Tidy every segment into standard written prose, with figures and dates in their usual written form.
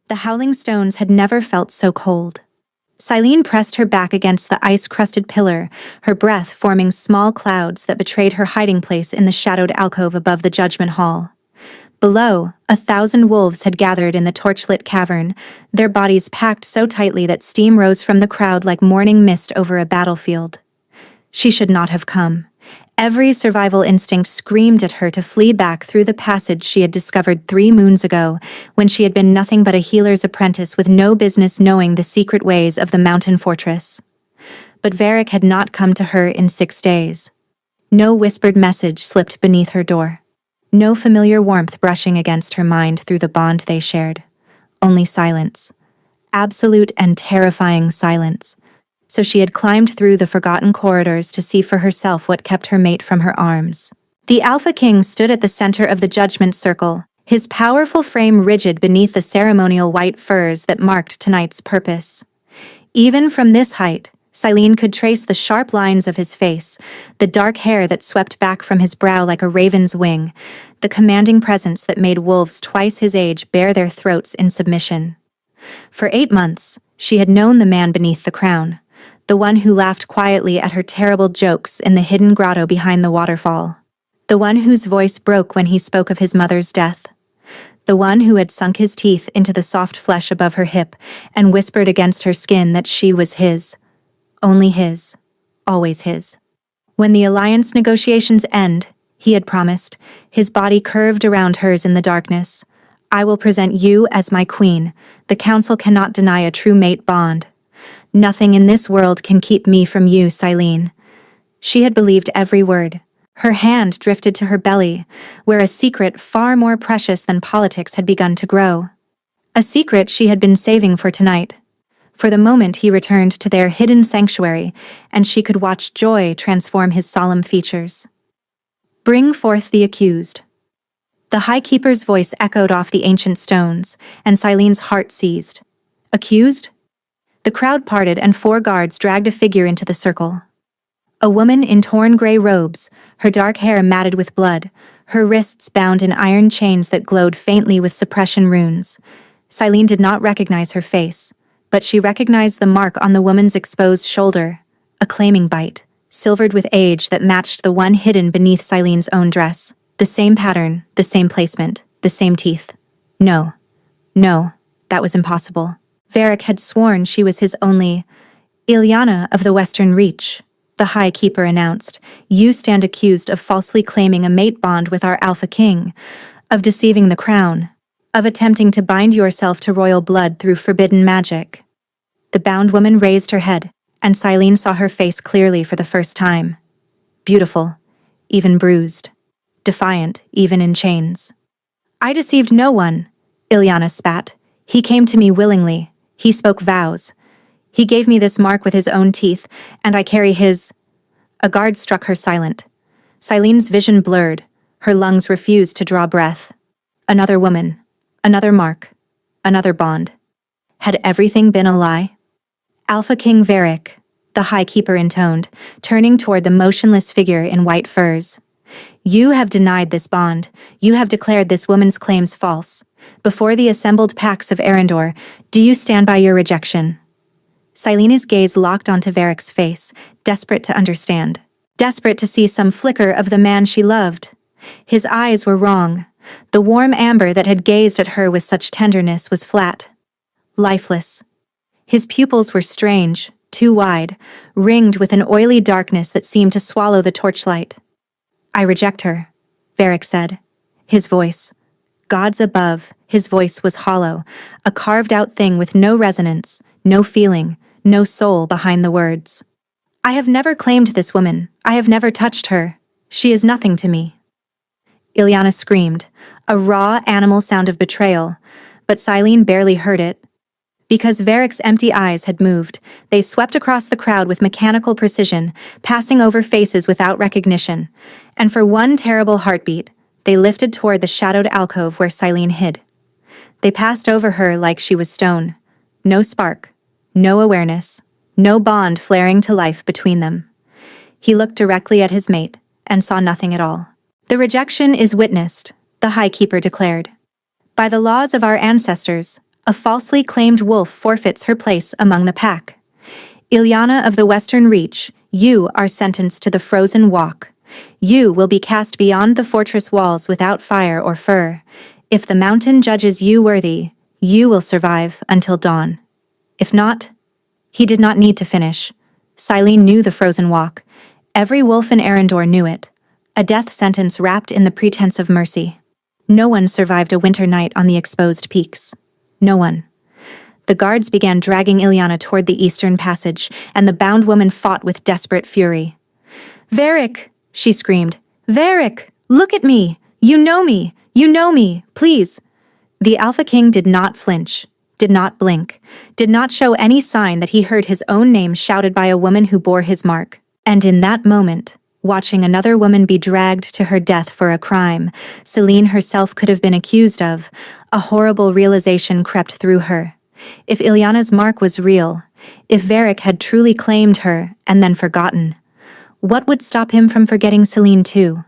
The howling stones had never felt so cold. Silene pressed her back against the ice-crusted pillar, her breath forming small clouds that betrayed her hiding place in the shadowed alcove above the judgment hall. Below, 1,000 wolves had gathered in the torchlit cavern, their bodies packed so tightly that steam rose from the crowd like morning mist over a battlefield. She should not have come. Every survival instinct screamed at her to flee back through the passage she had discovered 3 moons ago, when she had been nothing but a healer's apprentice with no business knowing the secret ways of the mountain fortress. But Varric had not come to her in 6 days. No whispered message slipped beneath her door. No familiar warmth brushing against her mind through the bond they shared. Only silence. Absolute and terrifying silence. So she had climbed through the forgotten corridors to see for herself what kept her mate from her arms. The Alpha King stood at the center of the judgment circle, his powerful frame rigid beneath the ceremonial white furs that marked tonight's purpose. Even from this height, Silene could trace the sharp lines of his face, the dark hair that swept back from his brow like a raven's wing, the commanding presence that made wolves twice his age bare their throats in submission. For 8 months, she had known the man beneath the crown, the one who laughed quietly at her terrible jokes in the hidden grotto behind the waterfall, the one whose voice broke when he spoke of his mother's death, the one who had sunk his teeth into the soft flesh above her hip and whispered against her skin that she was his. Only his. Always his. When the alliance negotiations end, he had promised, his body curved around hers in the darkness, I will present you as my queen. The council cannot deny a true mate bond. Nothing in this world can keep me from you, Silene. She had believed every word. Her hand drifted to her belly, where a secret far more precious than politics had begun to grow. A secret she had been saving for tonight. For the moment he returned to their hidden sanctuary, and she could watch joy transform his solemn features. Bring forth the accused. The High Keeper's voice echoed off the ancient stones, and Silene's heart seized. Accused? The crowd parted and 4 guards dragged a figure into the circle. A woman in torn gray robes, her dark hair matted with blood, her wrists bound in iron chains that glowed faintly with suppression runes. Silene did not recognize her face, but she recognized the mark on the woman's exposed shoulder, a claiming bite, silvered with age that matched the one hidden beneath Silene's own dress. The same pattern, the same placement, the same teeth. No, that was impossible. Varric had sworn she was his only. Ilyana of the Western Reach, the High Keeper announced, you stand accused of falsely claiming a mate bond with our Alpha King, of deceiving the crown, of attempting to bind yourself to royal blood through forbidden magic. The bound woman raised her head, and Silene saw her face clearly for the first time. Beautiful, even bruised. Defiant, even in chains. I deceived no one, Ilyana spat. He came to me willingly. He spoke vows. He gave me this mark with his own teeth, and I carry his. A guard struck her silent. Silene's vision blurred. Her lungs refused to draw breath. Another woman. Another mark. Another bond. Had everything been a lie? Alpha King Varric, the High Keeper intoned, turning toward the motionless figure in white furs. You have denied this bond. You have declared this woman's claims false. Before the assembled packs of Arendor, do you stand by your rejection? Silene's gaze locked onto Varric's face, desperate to understand. Desperate to see some flicker of the man she loved. His eyes were wrong. The warm amber that had gazed at her with such tenderness was flat. Lifeless. His pupils were strange, too wide, ringed with an oily darkness that seemed to swallow the torchlight. I reject her, Varric said. His voice. Gods above, his voice was hollow, a carved-out thing with no resonance, no feeling, no soul behind the words. I have never claimed this woman. I have never touched her. She is nothing to me. Ilyana screamed, a raw animal sound of betrayal, but Silene barely heard it. Because Varric's empty eyes had moved, they swept across the crowd with mechanical precision, passing over faces without recognition, and for one terrible heartbeat, they lifted toward the shadowed alcove where Silene hid. They passed over her like she was stone. No spark, no awareness, no bond flaring to life between them. He looked directly at his mate and saw nothing at all. The rejection is witnessed, the High Keeper declared. By the laws of our ancestors, A falsely claimed wolf forfeits her place among the pack. Ilyana of the Western Reach, you are sentenced to the frozen walk. You will be cast beyond the fortress walls without fire or fur. If the mountain judges you worthy, you will survive until dawn. If not, he did not need to finish. Silene knew the frozen walk. Every wolf in Arendor knew it. A death sentence wrapped in the pretense of mercy. No one survived a winter night on the exposed peaks. No one. The guards began dragging Ilyana toward the eastern passage, and the bound woman fought with desperate fury. "Varric!" she screamed. "Varric! Look at me! You know me! You know me! Please!" The Alpha King did not flinch, did not blink, did not show any sign that he heard his own name shouted by a woman who bore his mark. And in that moment, watching another woman be dragged to her death for a crime Selene herself could have been accused of, a horrible realization crept through her. If Ilyana's mark was real, if Varric had truly claimed her and then forgotten, what would stop him from forgetting Selene too?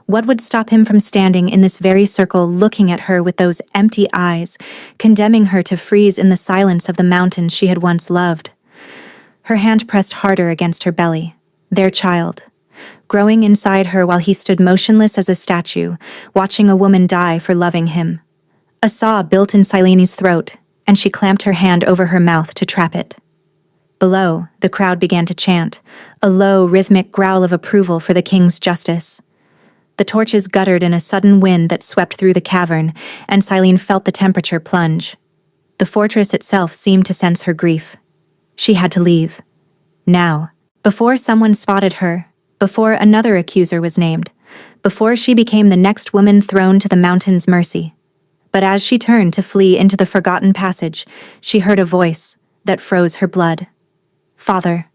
What would stop him from standing in this very circle looking at her with those empty eyes, condemning her to freeze in the silence of the mountain she had once loved? Her hand pressed harder against her belly. Their child, growing inside her while he stood motionless as a statue, watching a woman die for loving him. A saw built in Silene's throat, and she clamped her hand over her mouth to trap it. Below, the crowd began to chant, a low, rhythmic growl of approval for the king's justice. The torches guttered in a sudden wind that swept through the cavern, and Silene felt the temperature plunge. The fortress itself seemed to sense her grief. She had to leave. Now, before someone spotted her, before another accuser was named, before she became the next woman thrown to the mountain's mercy. But as she turned to flee into the forgotten passage, she heard a voice that froze her blood. "Father."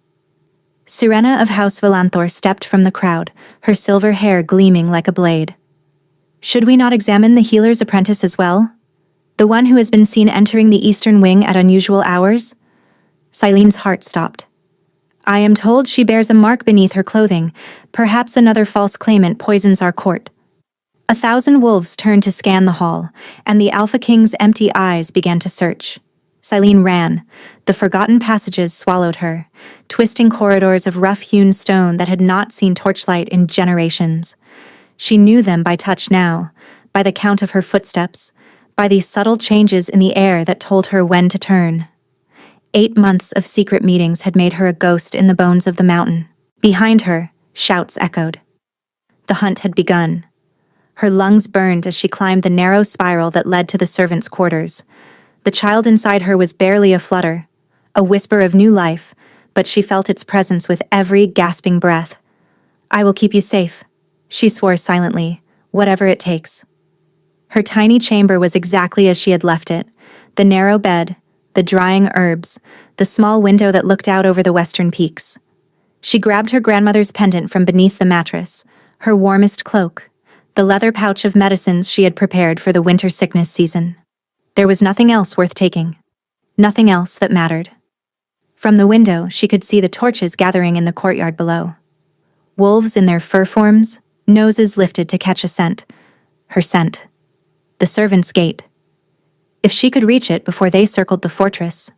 Sirena of House Valanthor stepped from the crowd, her silver hair gleaming like a blade. "Should we not examine the healer's apprentice as well? The one who has been seen entering the eastern wing at unusual hours?" Silene's heart stopped. "I am told she bears a mark beneath her clothing. Perhaps another false claimant poisons our court." 1,000 wolves turned to scan the hall, and the Alpha King's empty eyes began to search. Silene ran. The forgotten passages swallowed her, twisting corridors of rough-hewn stone that had not seen torchlight in generations. She knew them by touch now, by the count of her footsteps, by the subtle changes in the air that told her when to turn. 8 months of secret meetings had made her a ghost in the bones of the mountain. Behind her, shouts echoed. The hunt had begun. Her lungs burned as she climbed the narrow spiral that led to the servants' quarters. The child inside her was barely aflutter, a whisper of new life, but she felt its presence with every gasping breath. "I will keep you safe," she swore silently, "whatever it takes." Her tiny chamber was exactly as she had left it, the narrow bed, the drying herbs, the small window that looked out over the western peaks. She grabbed her grandmother's pendant from beneath the mattress, her warmest cloak, the leather pouch of medicines she had prepared for the winter sickness season. There was nothing else worth taking. Nothing else that mattered. From the window, she could see the torches gathering in the courtyard below. Wolves in their fur forms, noses lifted to catch a scent. Her scent. The servants' gate. If she could reach it before they circled the fortress.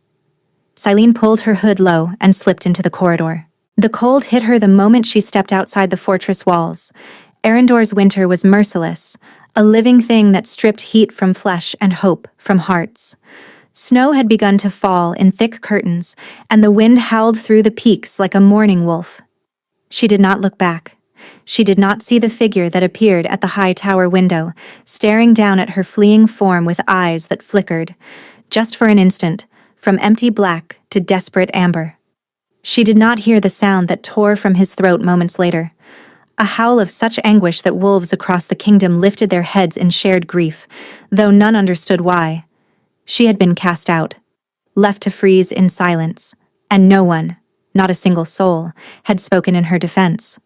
Silene pulled her hood low and slipped into the corridor. The cold hit her the moment she stepped outside the fortress walls. Arendor's winter was merciless, a living thing that stripped heat from flesh and hope from hearts. Snow had begun to fall in thick curtains, and the wind howled through the peaks like a mourning wolf. She did not look back. She did not see the figure that appeared at the high tower window, staring down at her fleeing form with eyes that flickered, just for an instant, from empty black to desperate amber. She did not hear the sound that tore from his throat moments later, a howl of such anguish that wolves across the kingdom lifted their heads in shared grief, though none understood why. She had been cast out, left to freeze in silence, and no one, not a single soul, had spoken in her defense.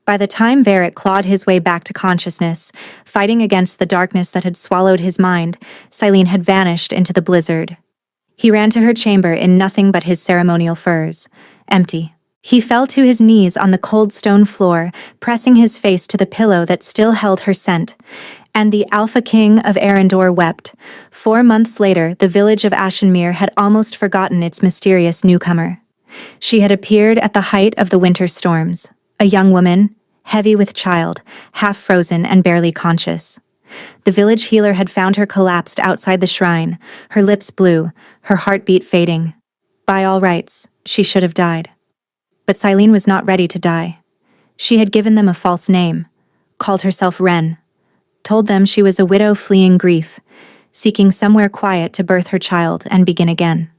By the time Varric clawed his way back to consciousness, fighting against the darkness that had swallowed his mind, Silene had vanished into the blizzard. He ran to her chamber in nothing but his ceremonial furs, empty. He fell to his knees on the cold stone floor, pressing his face to the pillow that still held her scent, And the Alpha King of Arendor wept. 4 months later, the village of Ashenmere had almost forgotten its mysterious newcomer. She had appeared at the height of the winter storms, a young woman, heavy with child, half frozen and barely conscious. The village healer had found her collapsed outside the shrine, her lips blue, her heartbeat fading. By all rights, she should have died. But Silene was not ready to die. She had given them a false name, called herself Wren, told them she was a widow fleeing grief, seeking somewhere quiet to birth her child and begin again.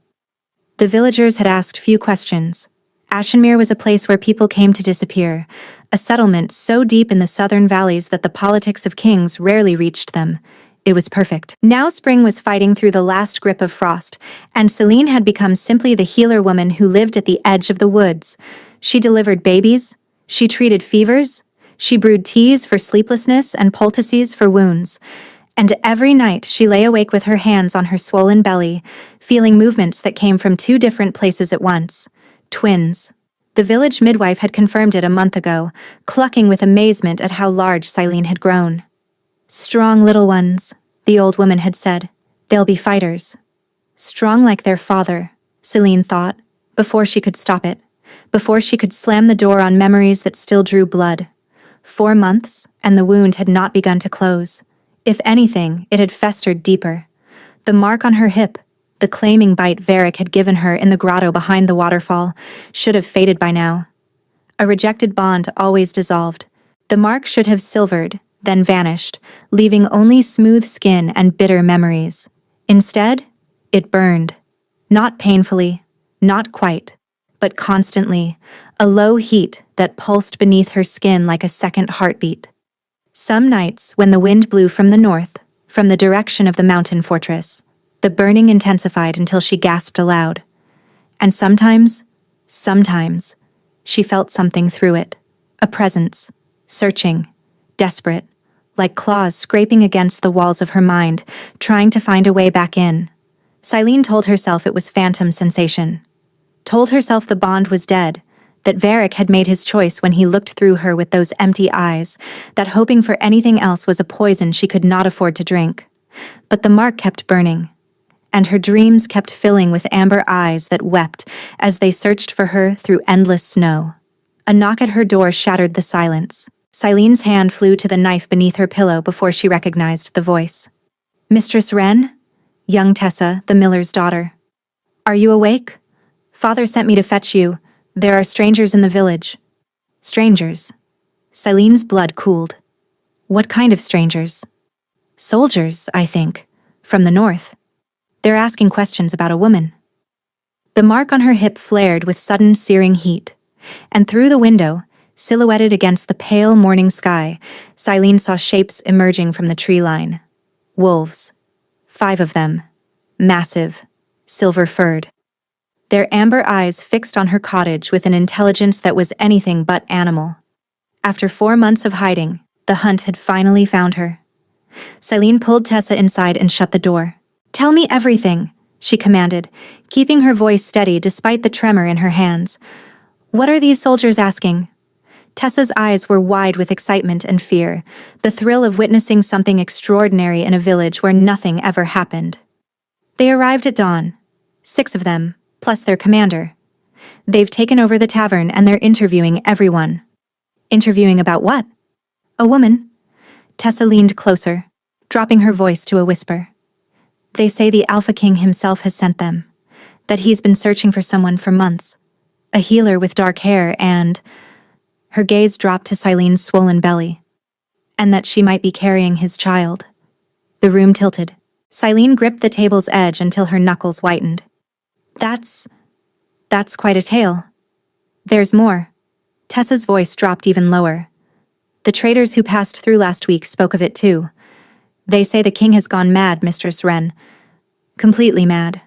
The villagers had asked few questions. Ashenmere was a place where people came to disappear, a settlement so deep in the southern valleys that the politics of kings rarely reached them. It was perfect. Now spring was fighting through the last grip of frost, and Silene had become simply the healer woman who lived at the edge of the woods. She delivered babies, she treated fevers, she brewed teas for sleeplessness and poultices for wounds. And every night she lay awake with her hands on her swollen belly, feeling movements that came from two different places at once. Twins. The village midwife had confirmed it a month ago, clucking with amazement at how large Silene had grown. Strong little ones, the old woman had said. They'll be fighters. Strong like their father, Silene thought, before she could stop it, before she could slam the door on memories that still drew blood. 4 months, and the wound had not begun to close. If anything, it had festered deeper. The mark on her hip, the claiming bite Varric had given her in the grotto behind the waterfall, should have faded by now. A rejected bond always dissolved. The mark should have silvered, then vanished, leaving only smooth skin and bitter memories. Instead, it burned. Not painfully, not quite, but constantly, a low heat that pulsed beneath her skin like a second heartbeat. Some nights, when the wind blew from the north, from the direction of the mountain fortress, the burning intensified until she gasped aloud. And sometimes, she felt something through it. A presence, searching, desperate, like claws scraping against the walls of her mind, trying to find a way back in. Silene told herself it was phantom sensation. Told herself the bond was dead, that Varric had made his choice when he looked through her with those empty eyes, that hoping for anything else was a poison she could not afford to drink. But the mark kept burning, and her dreams kept filling with amber eyes that wept as they searched for her through endless snow. A knock at her door shattered the silence. Silene's hand flew to the knife beneath her pillow before she recognized the voice. "Mistress Wren?" Young Tessa, the miller's daughter. "Are you awake? Father sent me to fetch you. There are strangers in the village." Strangers. Silene's blood cooled. What kind of strangers? Soldiers, I think, from the north. They're asking questions about a woman. The mark on her hip flared with sudden searing heat, and through the window, silhouetted against the pale morning sky, Silene saw shapes emerging from the tree line. Wolves. 5 of them. Massive. Silver-furred. Their amber eyes fixed on her cottage with an intelligence that was anything but animal. After 4 months of hiding, the hunt had finally found her. Silene pulled Tessa inside and shut the door. "Tell me everything," she commanded, keeping her voice steady despite the tremor in her hands. "What are these soldiers asking?" Tessa's eyes were wide with excitement and fear, the thrill of witnessing something extraordinary in a village where nothing ever happened. They arrived at dawn. 6 of them, plus their commander. They've taken over the tavern and they're interviewing everyone. Interviewing about what? A woman. Tessa leaned closer, dropping her voice to a whisper. They say the Alpha King himself has sent them, that he's been searching for someone for months. A healer with dark hair and... Her gaze dropped to Silene's swollen belly. And that she might be carrying his child. The room tilted. Silene gripped the table's edge until her knuckles whitened. That's quite a tale. There's more. Tessa's voice dropped even lower. The traders who passed through last week spoke of it too. They say the king has gone mad, Mistress Wren. Completely mad.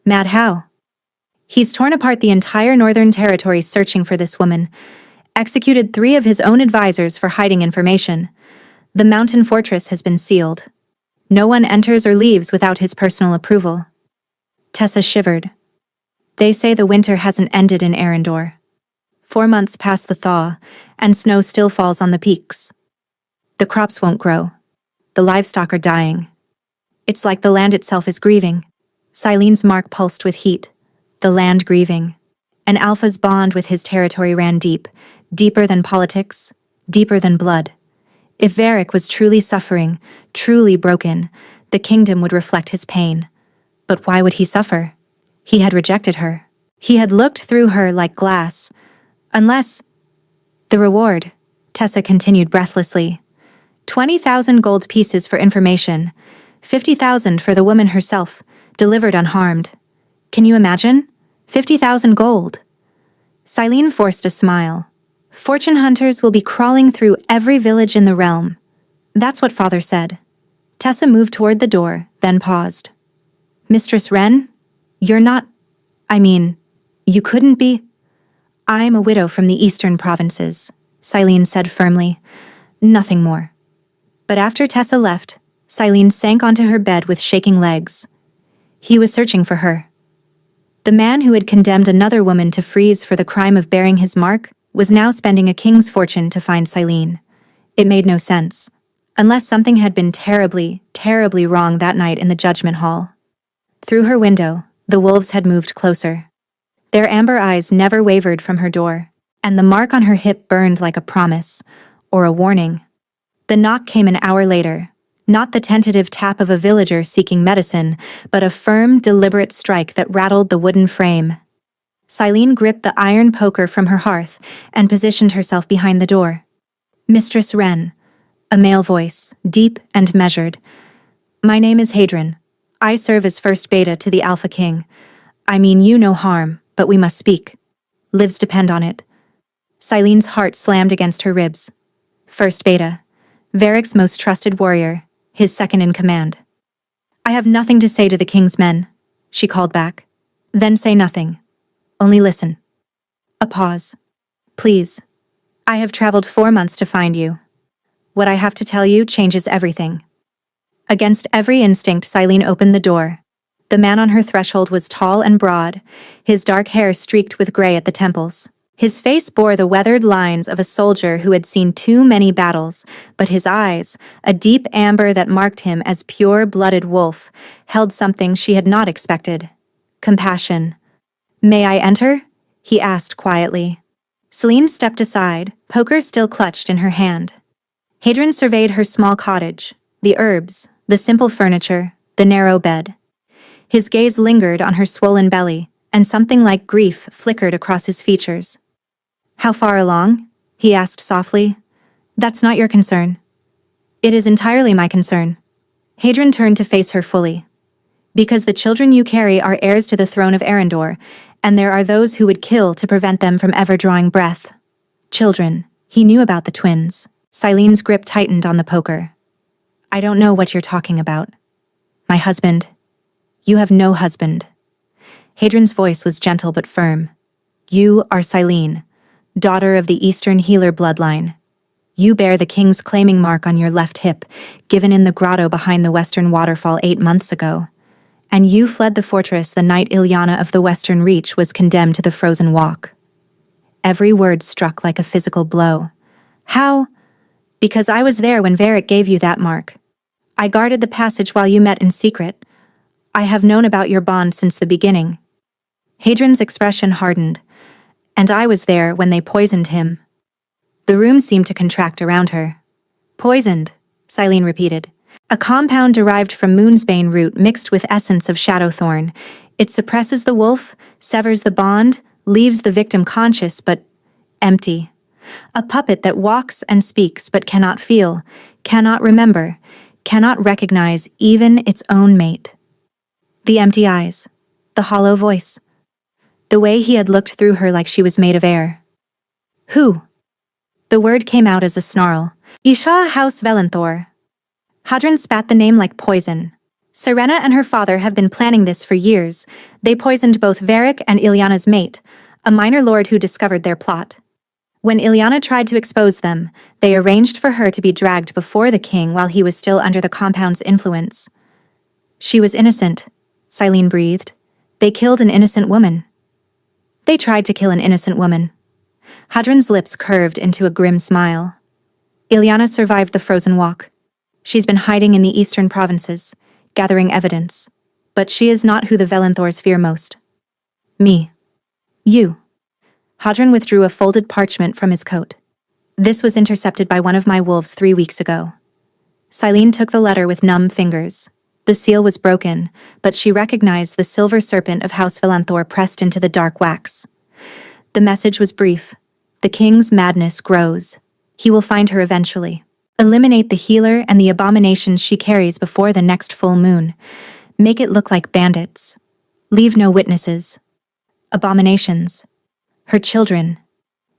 Mad how? He's torn apart the entire northern territory searching for this woman, executed 3 of his own advisors for hiding information. The mountain fortress has been sealed. No one enters or leaves without his personal approval. Tessa shivered. They say the winter hasn't ended in Arendor. 4 months past the thaw, and snow still falls on the peaks. The crops won't grow. The livestock are dying. It's like the land itself is grieving. Silene's mark pulsed with heat. The land grieving. And Alpha's bond with his territory ran deep, deeper than politics, deeper than blood. If Varric was truly suffering, truly broken, the kingdom would reflect his pain. But why would he suffer? He had rejected her. He had looked through her like glass. Unless... The reward, Tessa continued breathlessly. 20,000 gold pieces for information, 50,000 for the woman herself, delivered unharmed. Can you imagine? 50,000 gold. Silene forced a smile. Fortune hunters will be crawling through every village in the realm. That's what Father said. Tessa moved toward the door, then paused. Mistress Wren, you're not... you couldn't be... I'm a widow from the eastern provinces, Silene said firmly. Nothing more. But after Tessa left, Silene sank onto her bed with shaking legs. He was searching for her. The man who had condemned another woman to freeze for the crime of bearing his mark was now spending a king's fortune to find Silene. It made no sense, unless something had been terribly, terribly wrong that night in the judgment hall. Through her window, the wolves had moved closer. Their amber eyes never wavered from her door, and the mark on her hip burned like a promise, or a warning. The knock came an hour later, not the tentative tap of a villager seeking medicine, but a firm, deliberate strike that rattled the wooden frame. Silene gripped the iron poker from her hearth and positioned herself behind the door. Mistress Wren, a male voice, deep and measured. My name is Hadron. I serve as first beta to the Alpha King. You no harm, but we must speak. Lives depend on it. Silene's heart slammed against her ribs. First beta. Varric's most trusted warrior, his second in command. I have nothing to say to the king's men, she called back. Then say nothing. Only listen. A pause. Please. I have traveled 4 months to find you. What I have to tell you changes everything. Against every instinct, Silene opened the door. The man on her threshold was tall and broad, his dark hair streaked with gray at the temples. His face bore the weathered lines of a soldier who had seen too many battles, but his eyes, a deep amber that marked him as pure-blooded wolf, held something she had not expected. Compassion. May I enter? He asked quietly. Silene stepped aside, poker still clutched in her hand. Hadron surveyed her small cottage, the herbs, the simple furniture, the narrow bed. His gaze lingered on her swollen belly, and something like grief flickered across his features. How far along? He asked softly. That's not your concern. It is entirely my concern. Hadron turned to face her fully. Because the children you carry are heirs to the throne of Arendor, and there are those who would kill to prevent them from ever drawing breath. Children. He knew about the twins. Silene's grip tightened on the poker. I don't know what you're talking about. My husband. You have no husband. Hadron's voice was gentle but firm. You are Silene, daughter of the Eastern Healer bloodline. You bear the king's claiming mark on your left hip, given in the grotto behind the western waterfall 8 months ago. And you fled the fortress the night Ilyana of the Western Reach was condemned to the frozen walk. Every word struck like a physical blow. How? Because I was there when Varric gave you that mark. I guarded the passage while you met in secret. I have known about your bond since the beginning. Hadron's expression hardened. And I was there when they poisoned him. The room seemed to contract around her. Poisoned, Silene repeated. A compound derived from moonsbane root mixed with essence of shadowthorn. It suppresses the wolf, severs the bond, leaves the victim conscious but empty. A puppet that walks and speaks but cannot feel, cannot remember, cannot recognize even its own mate. The empty eyes, the hollow voice. The way he had looked through her like she was made of air. Who? The word came out as a snarl. Isha House Velenthor. Hadron spat the name like poison. Serena and her father have been planning this for years. They poisoned both Varric and Ilyana's mate, a minor lord who discovered their plot. When Ilyana tried to expose them, they arranged for her to be dragged before the king while he was still under the compound's influence. She was innocent, Silene breathed. They killed an innocent woman. They tried to kill an innocent woman. Hadron's lips curved into a grim smile. Ilyana survived the frozen walk. She's been hiding in the eastern provinces, gathering evidence. But she is not who the Velenthors fear most. Me. You. Hadron withdrew a folded parchment from his coat. This was intercepted by one of my wolves 3 weeks ago. Silene took the letter with numb fingers. The seal was broken, but she recognized the silver serpent of House Velenthor pressed into the dark wax. The message was brief. The king's madness grows. He will find her eventually. Eliminate the healer and the abominations she carries before the next full moon. Make it look like bandits. Leave no witnesses. Abominations. Her children.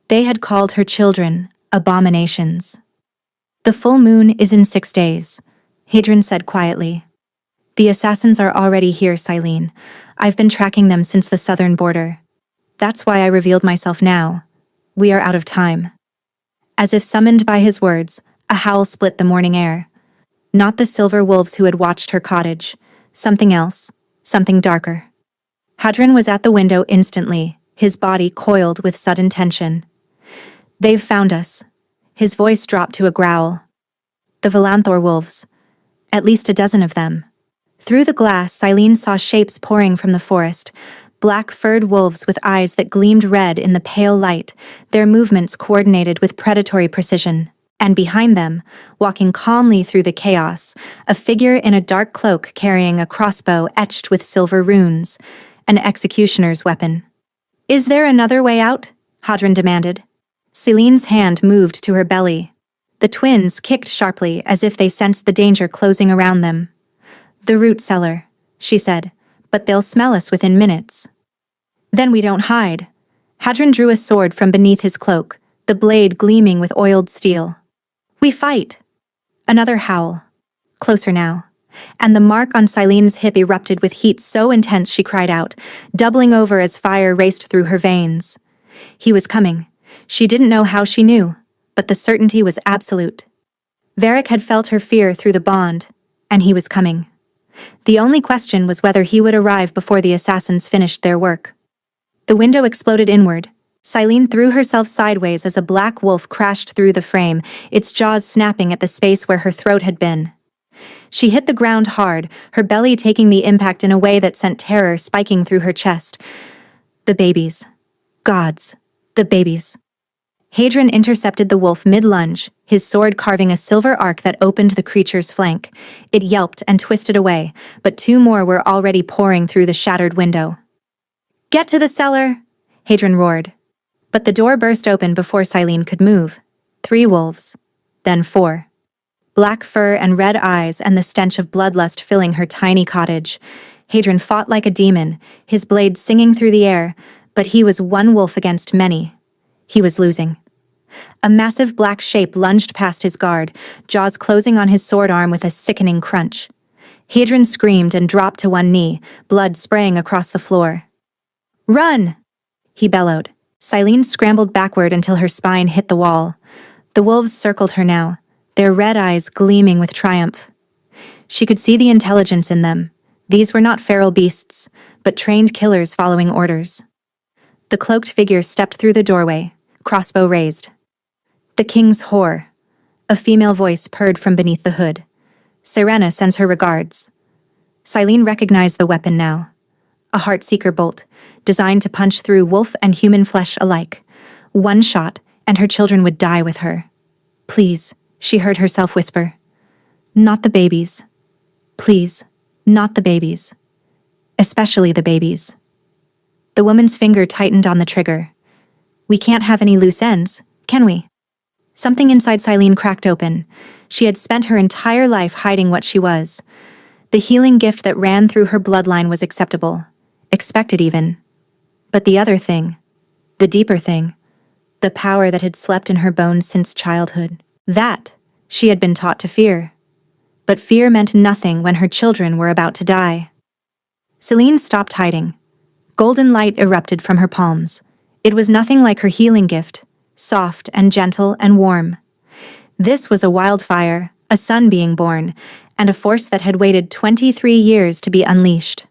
They had called her children abominations. The full moon is in 6 days, Hadron said quietly. The assassins are already here, Silene. I've been tracking them since the southern border. That's why I revealed myself now. We are out of time. As if summoned by his words, a howl split the morning air. Not the silver wolves who had watched her cottage. Something else. Something darker. Hadron was at the window instantly, his body coiled with sudden tension. They've found us. His voice dropped to a growl. The Velenthor wolves. At least a dozen of them. Through the glass, Silene saw shapes pouring from the forest. Black-furred wolves with eyes that gleamed red in the pale light, their movements coordinated with predatory precision. And behind them, walking calmly through the chaos, a figure in a dark cloak carrying a crossbow etched with silver runes, an executioner's weapon. Is there another way out? Hadron demanded. Selene's hand moved to her belly. The twins kicked sharply as if they sensed the danger closing around them. The root cellar, she said, but they'll smell us within minutes. Then we don't hide. Hadron drew a sword from beneath his cloak, the blade gleaming with oiled steel. We fight. Another howl. Closer now. And the mark on Silene's hip erupted with heat so intense she cried out, doubling over as fire raced through her veins. He was coming. She didn't know how she knew, but the certainty was absolute. Varric had felt her fear through the bond, and he was coming. The only question was whether he would arrive before the assassins finished their work. The window exploded inward. Silene threw herself sideways as a black wolf crashed through the frame, its jaws snapping at the space where her throat had been. She hit the ground hard, her belly taking the impact in a way that sent terror spiking through her chest. The babies. Gods. The babies. Hadron intercepted the wolf mid-lunge, his sword carving a silver arc that opened the creature's flank. It yelped and twisted away, but 2 more were already pouring through the shattered window. Get to the cellar! Hadron roared. But the door burst open before Silene could move. 3 wolves. Then 4. Black fur and red eyes and the stench of bloodlust filling her tiny cottage. Hadron fought like a demon, his blade singing through the air, but he was one wolf against many. He was losing. A massive black shape lunged past his guard, jaws closing on his sword arm with a sickening crunch. Hadron screamed and dropped to one knee, blood spraying across the floor. Run! He bellowed. Silene scrambled backward until her spine hit the wall. The wolves circled her now, their red eyes gleaming with triumph. She could see the intelligence in them. These were not feral beasts, but trained killers following orders. The cloaked figure stepped through the doorway, crossbow raised. The king's whore. A female voice purred from beneath the hood. Sirena sends her regards. Silene recognized the weapon now. A Heartseeker bolt, designed to punch through wolf and human flesh alike. One shot, and her children would die with her. Please, she heard herself whisper. Not the babies. Please, not the babies. Especially the babies. The woman's finger tightened on the trigger. We can't have any loose ends, can we? Something inside Silene cracked open. She had spent her entire life hiding what she was. The healing gift that ran through her bloodline was acceptable. Expected even. But the other thing, the deeper thing, the power that had slept in her bones since childhood, that she had been taught to fear. But fear meant nothing when her children were about to die. Silene stopped hiding. Golden light erupted from her palms. It was nothing like her healing gift, soft and gentle and warm. This was a wildfire, a son being born, and a force that had waited 23 years to be unleashed.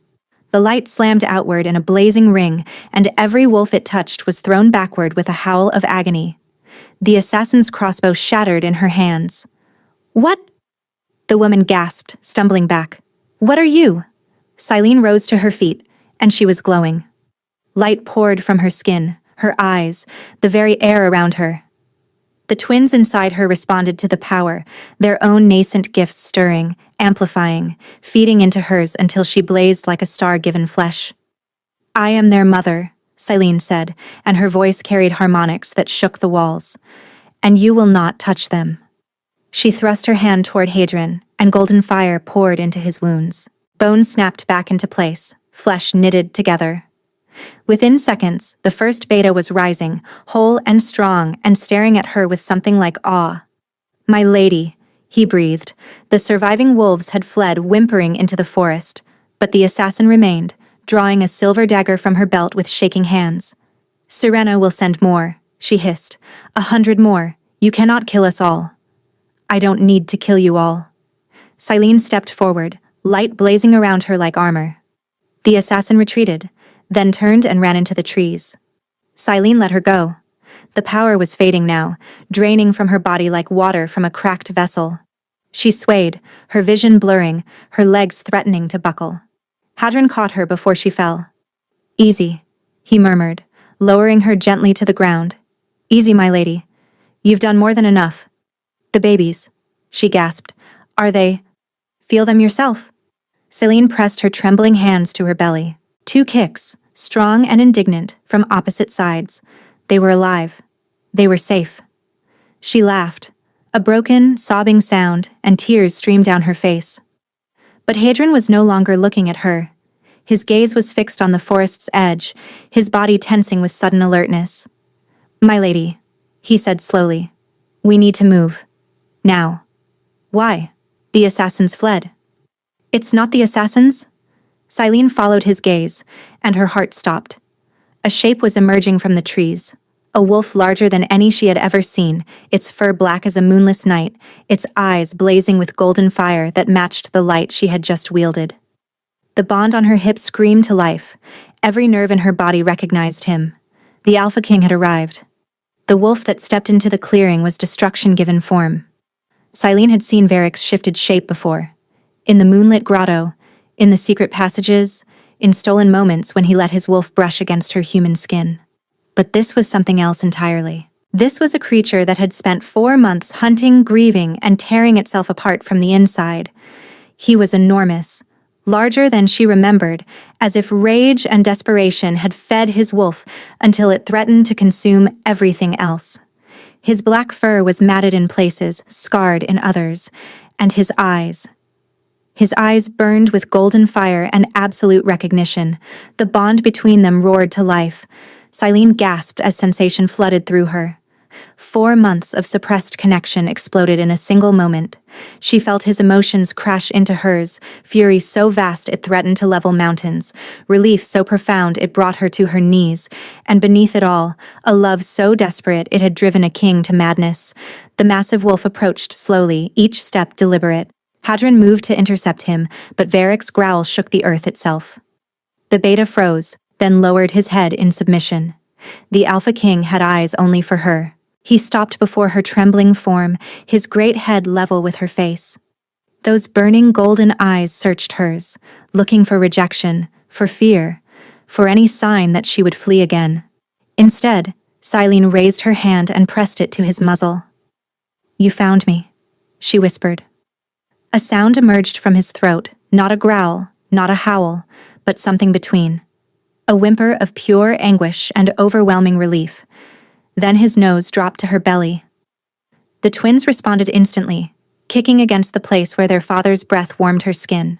The light slammed outward in a blazing ring, and every wolf it touched was thrown backward with a howl of agony. The assassin's crossbow shattered in her hands. What? The woman gasped, stumbling back. What are you? Silene rose to her feet, and she was glowing. Light poured from her skin, her eyes, the very air around her. The twins inside her responded to the power, their own nascent gifts stirring, amplifying, feeding into hers until she blazed like a star given flesh. I am their mother, Silene said, and her voice carried harmonics that shook the walls. And you will not touch them. She thrust her hand toward Hadrian, and golden fire poured into his wounds. Bones snapped back into place, flesh knitted together. Within seconds, the first beta was rising, whole and strong, and staring at her with something like awe. My lady, he breathed. The surviving wolves had fled whimpering into the forest, but the assassin remained, drawing a silver dagger from her belt with shaking hands. Sirena will send more, she hissed. 100 more. You cannot kill us all. I don't need to kill you all. Silene stepped forward, light blazing around her like armor. The assassin retreated, then turned and ran into the trees. Silene let her go. The power was fading now, draining from her body like water from a cracked vessel. She swayed, her vision blurring, her legs threatening to buckle. Hadrian caught her before she fell. Easy, he murmured, lowering her gently to the ground. Easy, my lady. You've done more than enough. The babies, she gasped. Are they? Feel them yourself. Silene pressed her trembling hands to her belly. 2 kicks, strong and indignant, from opposite sides. They were alive. They were safe. She laughed, a broken, sobbing sound, and tears streamed down her face. But Hadrian was no longer looking at her. His gaze was fixed on the forest's edge, his body tensing with sudden alertness. My lady, he said slowly. We need to move. Now. Why? The assassins fled. It's not the assassins? Silene followed his gaze, and her heart stopped. A shape was emerging from the trees. A wolf larger than any she had ever seen, its fur black as a moonless night, its eyes blazing with golden fire that matched the light she had just wielded. The bond on her hips screamed to life. Every nerve in her body recognized him. The Alpha King had arrived. The wolf that stepped into the clearing was destruction given form. Silene had seen Varric's shifted shape before. In the moonlit grotto, in the secret passages, in stolen moments when he let his wolf brush against her human skin. But this was something else entirely. This was a creature that had spent 4 months hunting, grieving, and tearing itself apart from the inside. He was enormous, larger than she remembered, as if rage and desperation had fed his wolf until it threatened to consume everything else. His black fur was matted in places, scarred in others, and his eyes burned with golden fire and absolute recognition. The bond between them roared to life. Silene gasped as sensation flooded through her. 4 months of suppressed connection exploded in a single moment. She felt his emotions crash into hers, fury so vast it threatened to level mountains, relief so profound it brought her to her knees, and beneath it all, a love so desperate it had driven a king to madness. The massive wolf approached slowly, each step deliberate. Hadrian moved to intercept him, but Varric's growl shook the earth itself. The beta froze, then lowered his head in submission. The Alpha King had eyes only for her. He stopped before her trembling form, his great head level with her face. Those burning golden eyes searched hers, looking for rejection, for fear, for any sign that she would flee again. Instead, Silene raised her hand and pressed it to his muzzle. You found me, she whispered. A sound emerged from his throat, not a growl, not a howl, but something between. A whimper of pure anguish and overwhelming relief. Then his nose dropped to her belly. The twins responded instantly, kicking against the place where their father's breath warmed her skin.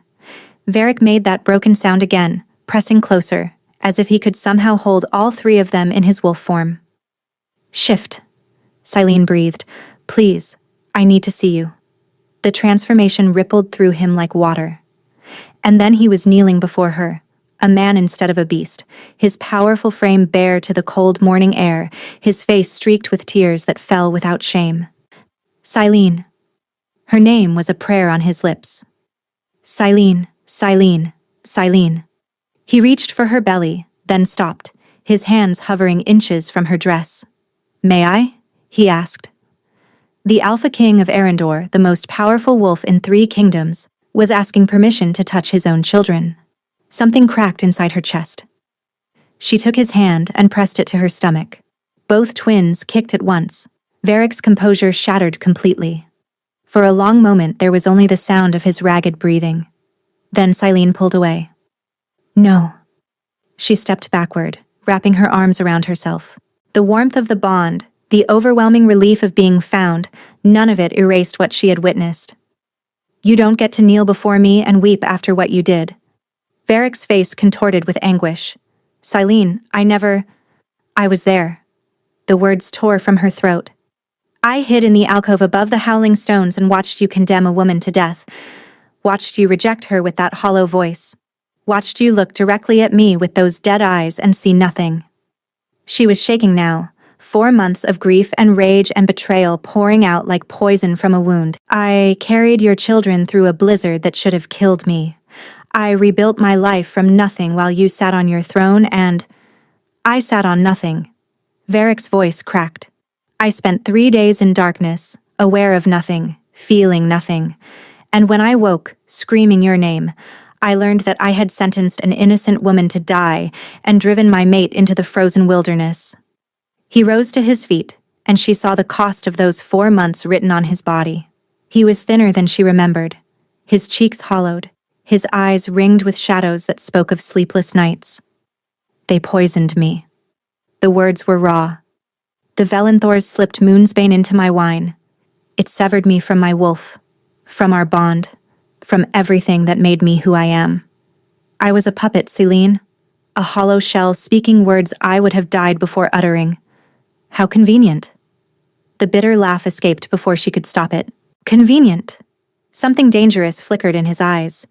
Varric made that broken sound again, pressing closer, as if he could somehow hold all 3 of them in his wolf form. Shift, Silene breathed. Please, I need to see you. The transformation rippled through him like water. And then he was kneeling before her, a man instead of a beast, his powerful frame bare to the cold morning air, his face streaked with tears that fell without shame. Silene. Her name was a prayer on his lips. Silene, Silene, Silene. He reached for her belly, then stopped, his hands hovering inches from her dress. May I? He asked. The Alpha King of Arendor, the most powerful wolf in 3 kingdoms, was asking permission to touch his own children. Something cracked inside her chest. She took his hand and pressed it to her stomach. Both twins kicked at once. Varric's composure shattered completely. For a long moment there was only the sound of his ragged breathing. Then Silene pulled away. No. She stepped backward, wrapping her arms around herself. The warmth of the bond, the overwhelming relief of being found, none of it erased what she had witnessed. You don't get to kneel before me and weep after what you did. Varric's face contorted with anguish. Silene, I was there. The words tore from her throat. I hid in the alcove above the howling stones and watched you condemn a woman to death. Watched you reject her with that hollow voice. Watched you look directly at me with those dead eyes and see nothing. She was shaking now, 4 months of grief and rage and betrayal pouring out like poison from a wound. I carried your children through a blizzard that should have killed me. I rebuilt my life from nothing while you sat on your throne and I sat on nothing. Varric's voice cracked. I spent 3 days in darkness, aware of nothing, feeling nothing. And when I woke, screaming your name, I learned that I had sentenced an innocent woman to die and driven my mate into the frozen wilderness. He rose to his feet, and she saw the cost of those 4 months written on his body. He was thinner than she remembered, his cheeks hollowed, his eyes ringed with shadows that spoke of sleepless nights. They poisoned me. The words were raw. The Velenthors slipped Moonsbane into my wine. It severed me from my wolf, from our bond, from everything that made me who I am. I was a puppet, Silene, a hollow shell speaking words I would have died before uttering. How convenient. The bitter laugh escaped before she could stop it. Convenient. Something dangerous flickered in his eyes.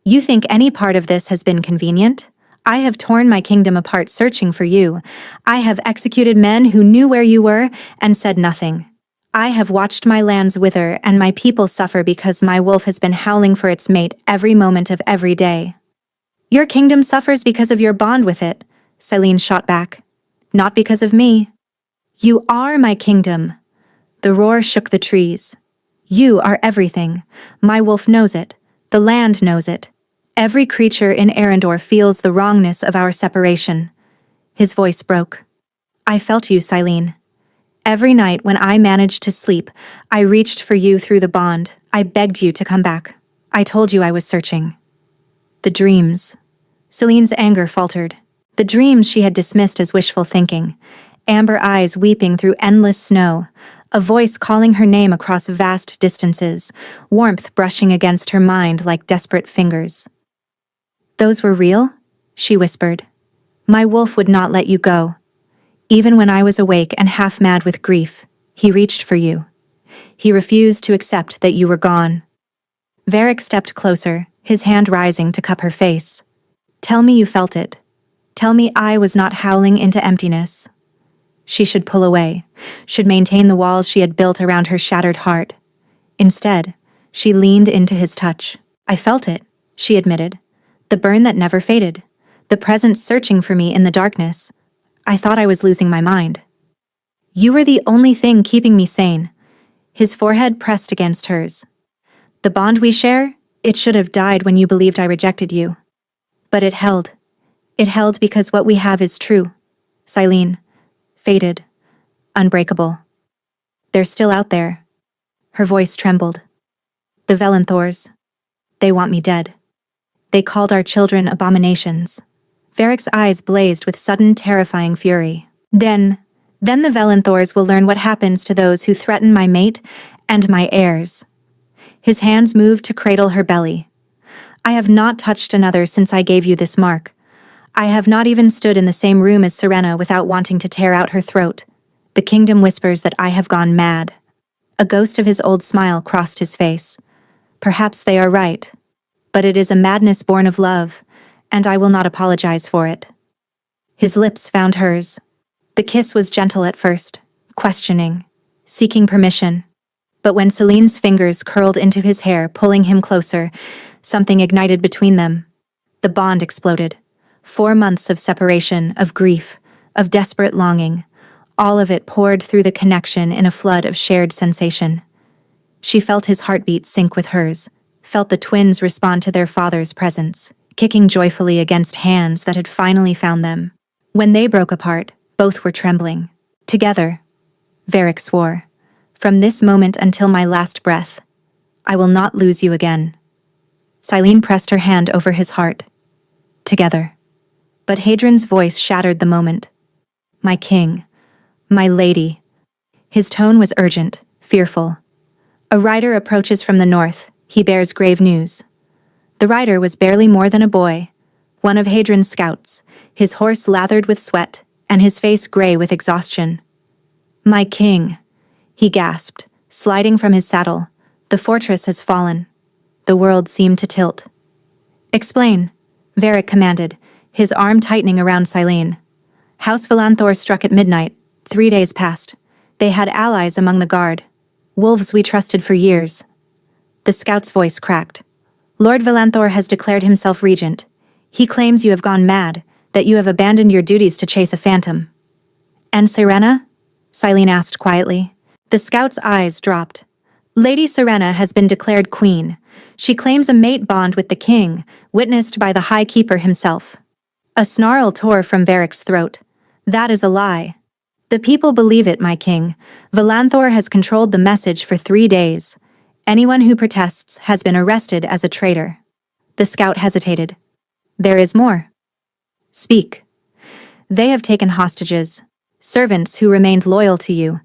You think any part of this has been convenient? I have torn my kingdom apart searching for you. I have executed men who knew where you were and said nothing. I have watched my lands wither and my people suffer because my wolf has been howling for its mate every moment of every day. Your kingdom suffers because of your bond with it, Silene shot back. Not because of me. You are my kingdom. The roar shook the trees. You are everything. My wolf knows it. The land knows it. Every creature in Arendor feels the wrongness of our separation. His voice broke. I felt you, Silene. Every night when I managed to sleep, I reached for you through the bond. I begged you to come back. I told you I was searching. The dreams. Silene's anger faltered. The dreams she had dismissed as wishful thinking. Amber eyes weeping through endless snow. A voice calling her name across vast distances. Warmth brushing against her mind like desperate fingers. Those were real? She whispered. My wolf would not let you go. Even when I was awake and half mad with grief, he reached for you. He refused to accept that you were gone. Varric stepped closer, his hand rising to cup her face. Tell me you felt it. Tell me I was not howling into emptiness. She should pull away, should maintain the walls she had built around her shattered heart. Instead, she leaned into his touch. I felt it, she admitted. The burn that never faded. The presence searching for me in the darkness. I thought I was losing my mind. You were the only thing keeping me sane. His forehead pressed against hers. The bond we share, it should have died when you believed I rejected you. But it held. It held because what we have is true. Silene. Fated. Unbreakable. They're still out there. Her voice trembled. The Velenthors. They want me dead. They called our children abominations. Varric's eyes blazed with sudden terrifying fury. Then the Velenthors will learn what happens to those who threaten my mate and my heirs. His hands moved to cradle her belly. I have not touched another since I gave you this mark. I have not even stood in the same room as Serena without wanting to tear out her throat. The kingdom whispers that I have gone mad. A ghost of his old smile crossed his face. Perhaps they are right. But it is a madness born of love, and I will not apologize for it. His lips found hers. The kiss was gentle at first, questioning, seeking permission. But when Silene's fingers curled into his hair, pulling him closer, something ignited between them. The bond exploded. 4 months of separation, of grief, of desperate longing, All of it poured through the connection in a flood of shared sensation. She felt his heartbeat sync with hers, felt the twins respond to their father's presence, kicking joyfully against hands that had finally found them. When they broke apart, both were trembling. Together, Varric swore, "From this moment until my last breath, I will not lose you again." Silene pressed her hand over his heart. Together. But Hadrian's voice shattered the moment. "My king, my lady." His tone was urgent, fearful. A rider approaches from the north. He bears grave news. The rider was barely more than a boy, one of Hadrian's scouts, his horse lathered with sweat, and his face gray with exhaustion. "My king," he gasped, sliding from his saddle. "The fortress has fallen." The world seemed to tilt. "Explain," Varric commanded, his arm tightening around Silene. "House Valanthor struck at midnight. 3 days passed. They had allies among the guard. Wolves we trusted for years." The scout's voice cracked. "Lord Valanthor has declared himself regent. He claims you have gone mad, that you have abandoned your duties to chase a phantom." "And Serena?" Silene asked quietly. The scout's eyes dropped. "Lady Serena has been declared queen. She claims a mate bond with the king, witnessed by the High Keeper himself." A snarl tore from Varric's throat. "That is a lie." "The people believe it, my king. Valanthor has controlled the message for 3 days. Anyone who protests has been arrested as a traitor." The scout hesitated. "There is more." "Speak." "They have taken hostages. Servants who remained loyal to you.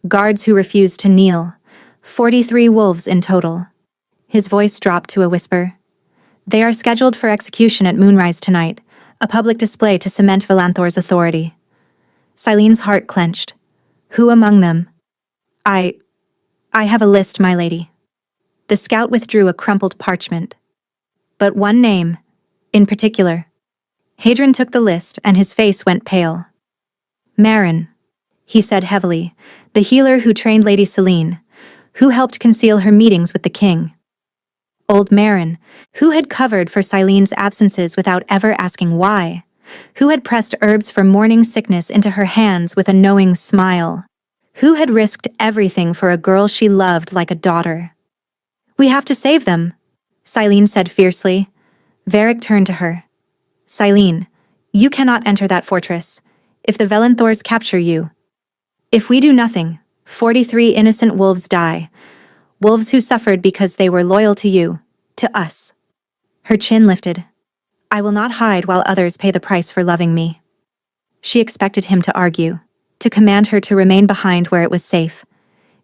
Guards who refused to kneel. 43 wolves in total." His voice dropped to a whisper. "They are scheduled for execution at moonrise tonight, a public display to cement Valanthor's authority." Silene's heart clenched. "Who among them?" I have a list, my lady." The scout withdrew a crumpled parchment. "But one name, in particular." Hadrian took the list and his face went pale. "Marin," he said heavily, "the healer who trained Lady Selene, who helped conceal her meetings with the king." Old Marin, who had covered for Silene's absences without ever asking why, who had pressed herbs for morning sickness into her hands with a knowing smile, who had risked everything for a girl she loved like a daughter. "We have to save them," Silene said fiercely. Varric turned to her. "Silene, you cannot enter that fortress. If the Valanthors capture you, if we do nothing, 43 innocent wolves die. Wolves who suffered because they were loyal to you, to us." Her chin lifted. "I will not hide while others pay the price for loving me." She expected him to argue, to command her to remain behind where it was safe.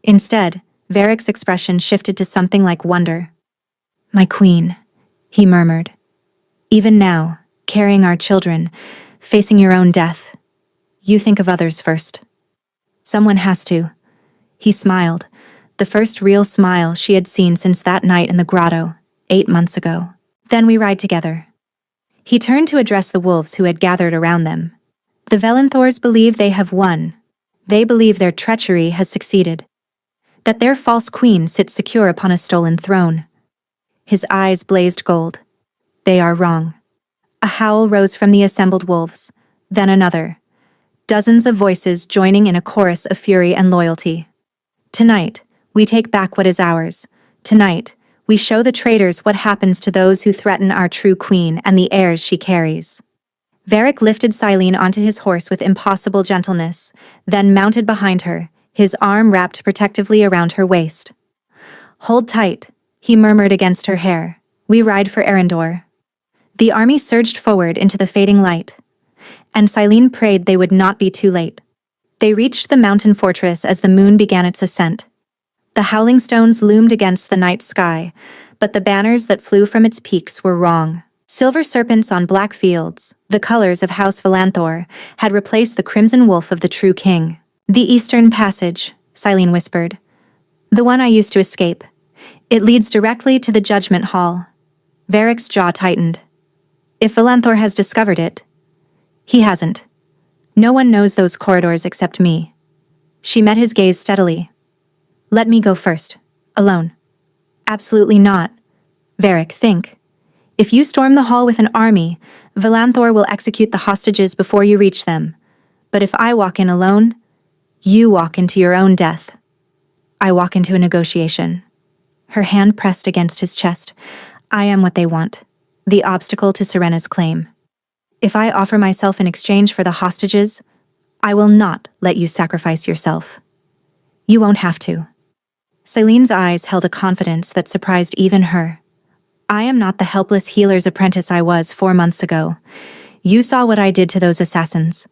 Instead, Varric's expression shifted to something like wonder. "My queen," he murmured. "Even now, carrying our children, facing your own death, you think of others first." "Someone has to." He smiled, the first real smile she had seen since that night in the grotto, 8 months ago. "Then we ride together." He turned to address the wolves who had gathered around them. "The Valanthors believe they have won. They believe their treachery has succeeded. That their false queen sits secure upon a stolen throne." His eyes blazed gold. "They are wrong." A howl rose from the assembled wolves, then another. Dozens of voices joining in a chorus of fury and loyalty. "Tonight, we take back what is ours. Tonight, we show the traitors what happens to those who threaten our true queen and the heirs she carries." Varric lifted Silene onto his horse with impossible gentleness, then mounted behind her, his arm wrapped protectively around her waist. "Hold tight," he murmured against her hair. "We ride for Arendor." The army surged forward into the fading light, and Silene prayed they would not be too late. They reached the mountain fortress as the moon began its ascent. The howling stones loomed against the night sky, but the banners that flew from its peaks were wrong. Silver serpents on black fields, the colors of House Valanthor, had replaced the crimson wolf of the true king. "The Eastern Passage," Silene whispered. "The one I used to escape. It leads directly to the Judgment Hall." Varric's jaw tightened. "If Valanthor has discovered it." "He hasn't. No one knows those corridors except me." She met his gaze steadily. "Let me go first. Alone." "Absolutely not. Varric, think. If you storm the hall with an army, Valanthor will execute the hostages before you reach them. But if I walk in alone, You walk into your own death. I walk into a negotiation. Her hand pressed against his chest. I am what they want, the obstacle to Serena's claim. If I offer myself in exchange for the hostages, I will not let you sacrifice yourself. You won't have to. Celine's eyes held a confidence that surprised even her. I am not the helpless healer's apprentice I was 4 months ago. You saw what I did to those assassins.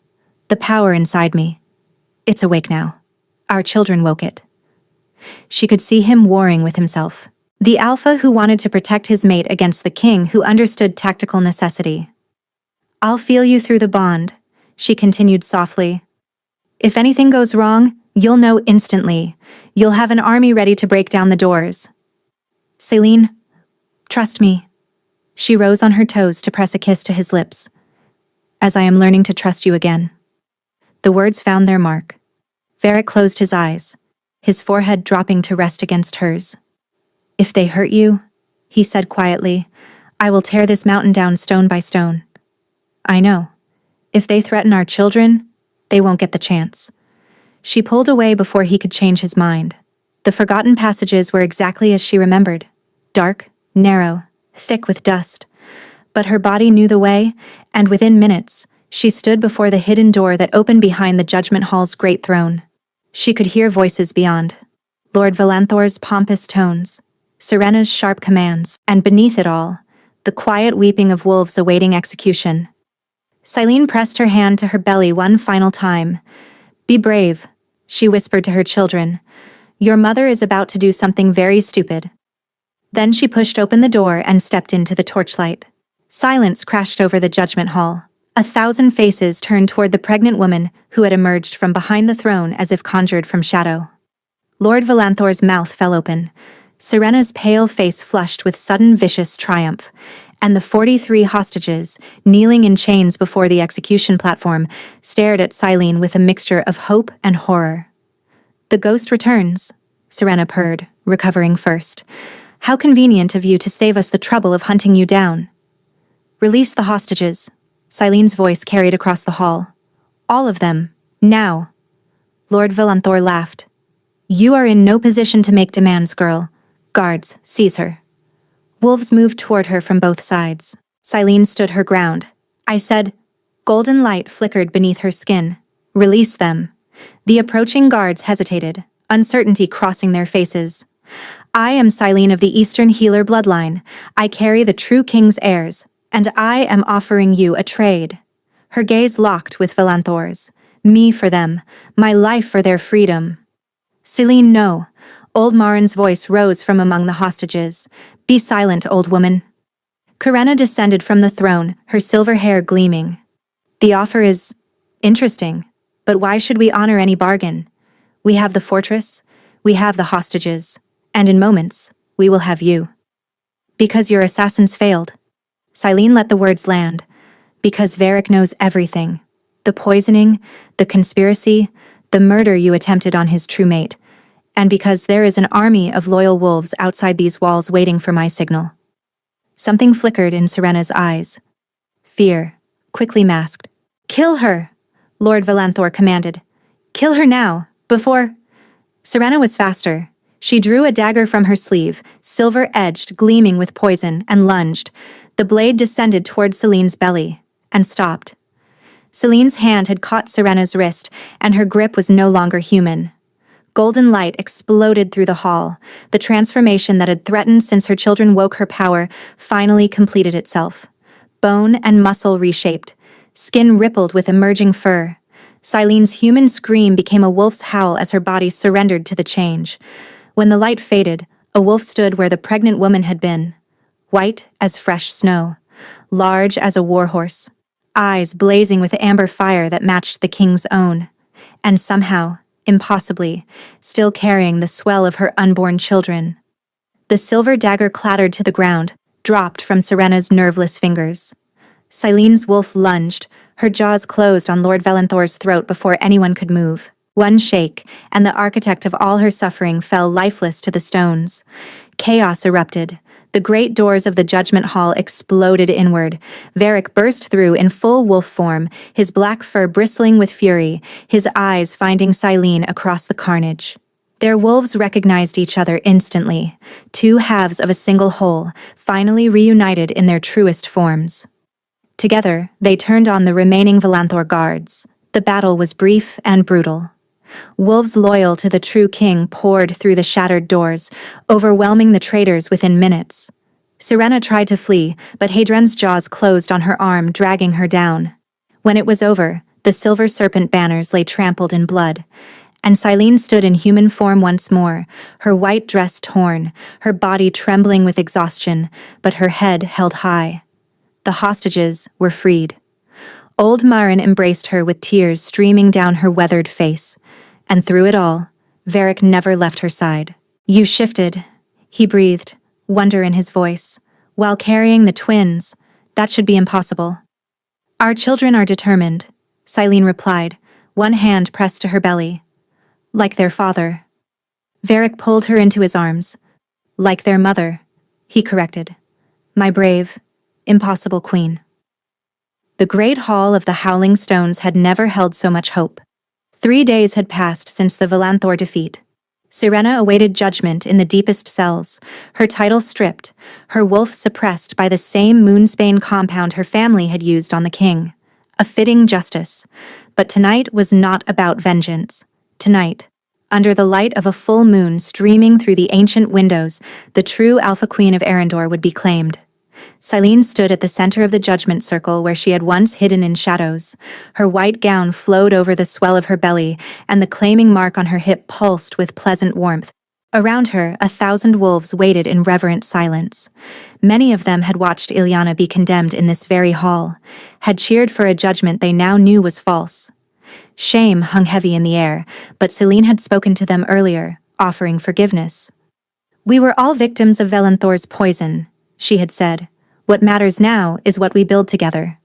The power inside me. It's awake now. Our children woke it. She could see him warring with himself. The alpha who wanted to protect his mate against the king who understood tactical necessity. I'll feel you through the bond, she continued softly. If anything goes wrong, you'll know instantly. You'll have an army ready to break down the doors. Celine, trust me. She rose on her toes to press a kiss to his lips. As I am learning to trust you again. The words found their mark. Varric closed his eyes, his forehead dropping to rest against hers. If they hurt you, he said quietly, I will tear this mountain down stone by stone. I know. If they threaten our children, they won't get the chance. She pulled away before he could change his mind. The forgotten passages were exactly as she remembered. Dark, narrow, thick with dust. But her body knew the way, and within minutes, she stood before the hidden door that opened behind the Judgment Hall's great throne. She could hear voices beyond. Lord Valanthor's pompous tones, Serena's sharp commands, and beneath it all, the quiet weeping of wolves awaiting execution. Celine pressed her hand to her belly one final time. Be brave, she whispered to her children. Your mother is about to do something very stupid. Then she pushed open the door and stepped into the torchlight. Silence crashed over the Judgment Hall. 1,000 faces turned toward the pregnant woman who had emerged from behind the throne as if conjured from shadow. Lord Valanthor's mouth fell open. Serena's pale face flushed with sudden vicious triumph, and the 43 hostages, kneeling in chains before the execution platform, stared at Celine with a mixture of hope and horror. The ghost returns, Serena purred, recovering first. How convenient of you to save us the trouble of hunting you down. Release the hostages, Celine's voice carried across the hall. All of them, now. Lord Valanthor laughed. You are in no position to make demands, girl. Guards, seize her. Wolves moved toward her from both sides. Celine stood her ground. I said, golden light flickered beneath her skin. Release them. The approaching guards hesitated, uncertainty crossing their faces. I am Celine of the Eastern Healer bloodline. I carry the true king's heirs, and I am offering you a trade. Her gaze locked with Valanthor's. Me for them, my life for their freedom. Celine, no. Old Marin's voice rose from among the hostages. Be silent, old woman. Karena descended from the throne, her silver hair gleaming. The offer is interesting, but why should we honor any bargain? We have the fortress, we have the hostages, and in moments, we will have you. Because your assassins failed. Celine let the words land. Because Varric knows everything. The poisoning, the conspiracy, the murder you attempted on his true mate. And because there is an army of loyal wolves outside these walls waiting for my signal. Something flickered in Serena's eyes. Fear, quickly masked. Kill her, Lord Valanthor commanded. Kill her now, before... Serena was faster. She drew a dagger from her sleeve, silver-edged, gleaming with poison, and lunged. The blade descended toward Celine's belly, and stopped. Celine's hand had caught Serena's wrist, and her grip was no longer human. Golden light exploded through the hall. The transformation that had threatened since her children woke her power finally completed itself. Bone and muscle reshaped. Skin rippled with emerging fur. Celine's human scream became a wolf's howl as her body surrendered to the change. When the light faded, a wolf stood where the pregnant woman had been. White as fresh snow. Large as a warhorse. Eyes blazing with amber fire that matched the king's own. And somehow, impossibly, still carrying the swell of her unborn children. The silver dagger clattered to the ground, dropped from Serena's nerveless fingers. Celine's wolf lunged, her jaws closed on Lord Valanthor's throat before anyone could move. One shake, and the architect of all her suffering fell lifeless to the stones. Chaos erupted. The great doors of the judgment hall exploded inward. Varric burst through in full wolf form, his black fur bristling with fury, his eyes finding Silene across the carnage. Their wolves recognized each other instantly, two halves of a single whole, finally reunited in their truest forms. Together, they turned on the remaining Valanthor guards. The battle was brief and brutal. Wolves loyal to the true king poured through the shattered doors, overwhelming the traitors within minutes. Sirena tried to flee, but Hadrian's jaws closed on her arm, dragging her down. When it was over, the silver serpent banners lay trampled in blood, and Silene stood in human form once more, her white dress torn, her body trembling with exhaustion, but her head held high. The hostages were freed. Old Marin embraced her with tears streaming down her weathered face, and through it all, Varric never left her side. "You shifted," he breathed, wonder in his voice. "While carrying the twins, that should be impossible." "Our children are determined," Silene replied, one hand pressed to her belly. "Like their father." Varric pulled her into his arms. "Like their mother," he corrected. "My brave, impossible queen." The great hall of the Howling Stones had never held so much hope. 3 days had passed since the Valanthor defeat. Sirena awaited judgment in the deepest cells, her title stripped, her wolf suppressed by the same Moonsbane compound her family had used on the king. A fitting justice. But tonight was not about vengeance. Tonight, under the light of a full moon streaming through the ancient windows, the true Alpha Queen of Arendor would be claimed. Silene stood at the center of the judgment circle where she had once hidden in shadows. Her white gown flowed over the swell of her belly, and the claiming mark on her hip pulsed with pleasant warmth. Around her, 1,000 wolves waited in reverent silence. Many of them had watched Ileana be condemned in this very hall, had cheered for a judgment they now knew was false. Shame hung heavy in the air, but Silene had spoken to them earlier, offering forgiveness. "We were all victims of Valanthor's poison," she had said. "What matters now is what we build together."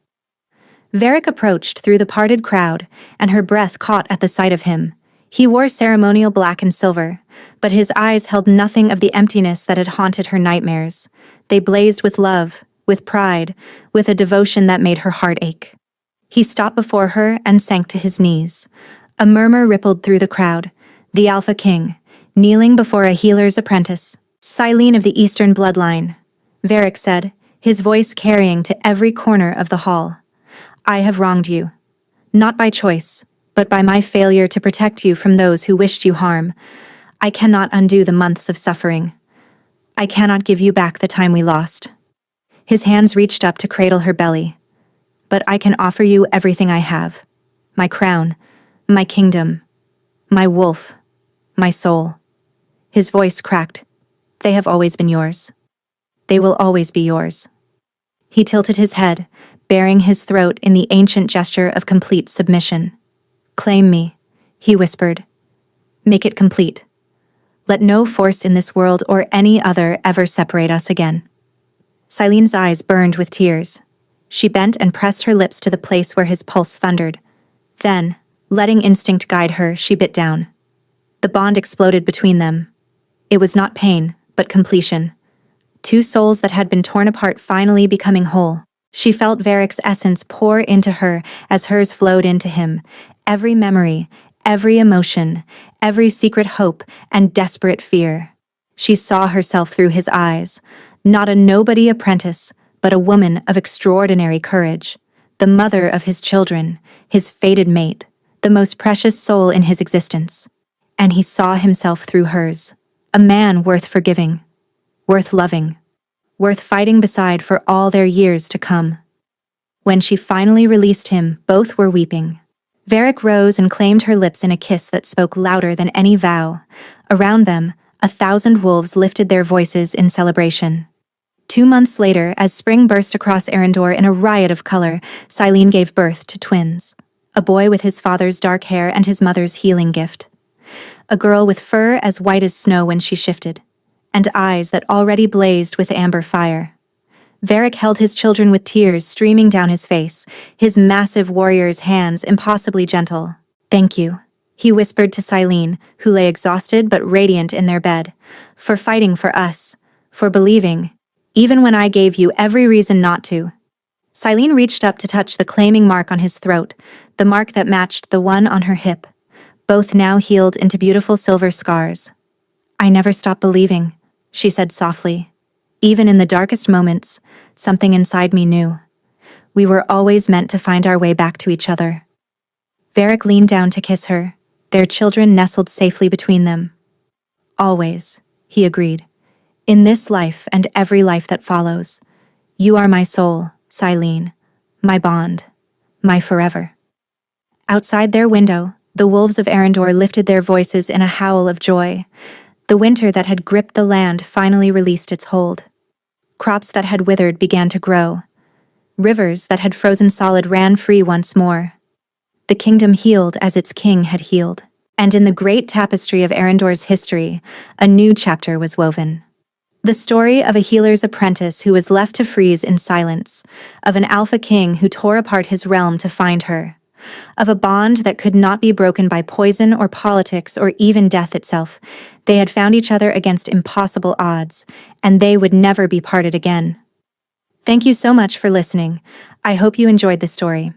Varric approached through the parted crowd, and her breath caught at the sight of him. He wore ceremonial black and silver, but his eyes held nothing of the emptiness that had haunted her nightmares. They blazed with love, with pride, with a devotion that made her heart ache. He stopped before her and sank to his knees. A murmur rippled through the crowd. The Alpha King, kneeling before a healer's apprentice. "Silene of the Eastern bloodline," Varric said, his voice carrying to every corner of the hall. "I have wronged you. Not by choice, but by my failure to protect you from those who wished you harm. I cannot undo the months of suffering. I cannot give you back the time we lost." His hands reached up to cradle her belly. "But I can offer you everything I have. My crown, my kingdom, my wolf, my soul." His voice cracked. "They have always been yours. They will always be yours." He tilted his head, baring his throat in the ancient gesture of complete submission. "Claim me," he whispered. "Make it complete. Let no force in this world or any other ever separate us again." Silene's eyes burned with tears. She bent and pressed her lips to the place where his pulse thundered. Then, letting instinct guide her, she bit down. The bond exploded between them. It was not pain, but completion. Two souls that had been torn apart finally becoming whole. She felt Varric's essence pour into her as hers flowed into him. Every memory, every emotion, every secret hope and desperate fear. She saw herself through his eyes, not a nobody apprentice, but a woman of extraordinary courage, the mother of his children, his fated mate, the most precious soul in his existence. And he saw himself through hers, a man worth forgiving, worth loving, worth fighting beside for all their years to come. When she finally released him, both were weeping. Varric rose and claimed her lips in a kiss that spoke louder than any vow. Around them, 1,000 wolves lifted their voices in celebration. 2 months later, as spring burst across Arendor in a riot of color, Silene gave birth to twins. A boy with his father's dark hair and his mother's healing gift. A girl with fur as white as snow when she shifted, and eyes that already blazed with amber fire. Varric held his children with tears streaming down his face, his massive warrior's hands impossibly gentle. "Thank you," he whispered to Silene, who lay exhausted but radiant in their bed, "for fighting for us, for believing, even when I gave you every reason not to." Silene reached up to touch the claiming mark on his throat, the mark that matched the one on her hip, both now healed into beautiful silver scars. "I never stopped believing," she said softly. "Even in the darkest moments, something inside me knew. We were always meant to find our way back to each other." Varric leaned down to kiss her, their children nestled safely between them. "Always," he agreed. "In this life and every life that follows. You are my soul, Silene, my bond, my forever." Outside their window, the wolves of Arendor lifted their voices in a howl of joy. The winter that had gripped the land finally released its hold. Crops that had withered began to grow. Rivers that had frozen solid ran free once more. The kingdom healed as its king had healed. And in the great tapestry of Arendor's history, a new chapter was woven. The story of a healer's apprentice who was left to freeze in silence, of an alpha king who tore apart his realm to find her, of a bond that could not be broken by poison or politics or even death itself. They had found each other against impossible odds, and they would never be parted again. Thank you so much for listening. I hope you enjoyed the story.